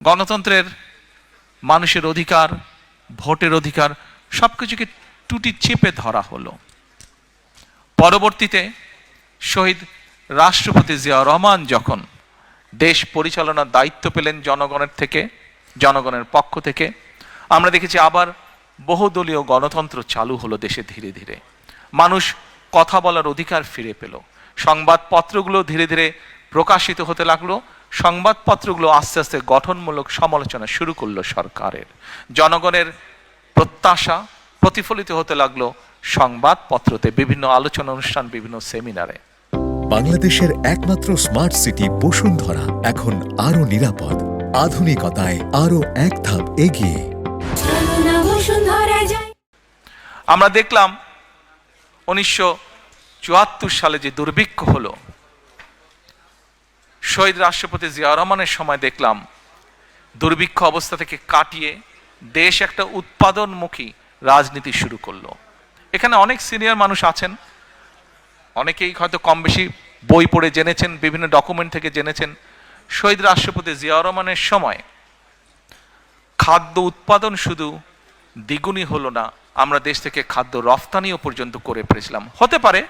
গণতন্ত্রের মানুষের অধিকার, ভোটের অধিকার সবকিছুকে টুটি চেপে ধরা হলো। পরবর্তীতে শহীদ রাষ্ট্রপতি জিয়াউর রহমান যখন দেশ পরিচালনার দায়িত্ব পেলেন জনগণের পক্ষ থেকে, আমরা দেখেছি আবার বহুদলীয় গণতন্ত্র চালু হলো দেশে ধীরে ধীরে। মানুষ কথা বলার অধিকার ফিরে পেল। সংবাদপত্রগুলো ধীরে ধীরে প্রকাশিত হতে লাগলো। সংবাদপত্রগুলো আস্তে আস্তে গঠনমূলক সমালোচনা শুরু করলো সরকারের। জনগণের প্রত্যাশা প্রতিফলিত হতে লাগলো সংবাদপত্রতে, বিভিন্ন আলোচনা অনুষ্ঠান, বিভিন্ন সেমিনারে। বাংলাদেশের একমাত্র স্মার্ট সিটি বসুন্ধরা এখন আরো নিরাপদ, আধুনিকতায় আরো এক ধাপ এগিয়ে। আমরা দেখলাম 1974 সালে যে দুর্ভিক্ষ হলো, শহীদ রাষ্ট্রপতি জিয়াউর রহমানের সময় দেখলাম দুর্ভিক্ষ অবস্থা থেকে কাটিয়ে দেশ একটা উৎপাদনমুখী রাজনীতি শুরু করলো। এখানে অনেক সিনিয়র মানুষ আছেন, অনেকেই হয়তো কম বেশি বই পড়ে জেনেছেন, বিভিন্ন ডকুমেন্ট থেকে জেনেছেন। শহীদ রাষ্ট্রপতি জিয়াউর রহমানের সময় খাদ্য উৎপাদন শুধু দ্বিগুণই হলো না, আমরা দেশ থেকে খাদ্য রফতানিও পর্যন্ত করে পেরেছিলাম। হতে পারে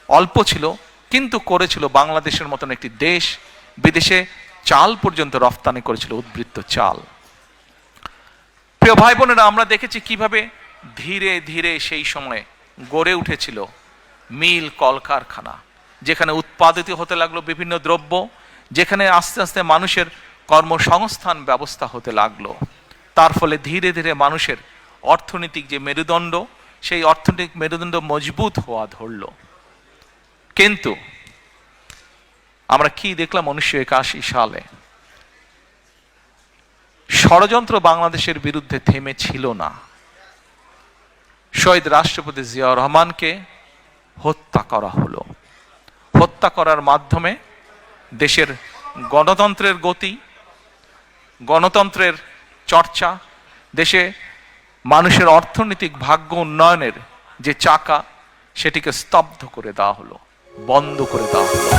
অল্প ছিল, কিন্তু করেছিল। বাংলাদেশের মতন একটি দেশ বিদেশে চাল পর্যন্ত রফতানি করেছিল, উদ্বৃত্ত চাল। প্রিয় ভাই বোনেরা, আমরা দেখেছি কিভাবে ধীরে ধীরে সেই সময় গড়ে উঠেছিল মিল, কলকারখানা, যেখানে উৎপাদিত হতে লাগলো বিভিন্ন দ্রব্য, যেখানে আস্তে আস্তে মানুষের কর্মসংস্থান ব্যবস্থা হতে লাগলো। তার ফলে ধীরে ধীরে মানুষের অর্থনৈতিক যে মেরুদণ্ড, সেই অর্থনৈতিক মেরুদণ্ড মজবুত হওয়া ধরল। কিন্তু আমরা কি দেখলাম 1981 সালে? ষড়যন্ত্র বাংলাদেশের বিরুদ্ধে থেমে ছিল না। শহীদ রাষ্ট্রপতি জিয়াউর রহমানকে হত্যা করা হলো। হত্যা করার মাধ্যমে দেশের গণতন্ত্রের গতি, গণতন্ত্রের চর্চা, দেশে মানুষের অর্থনৈতিক ভাগ্য উন্নয়নের যে চাকা, সেটিকে স্তব্ধ করে দেওয়া হলো, বন্ধ করে দেওয়া হলো।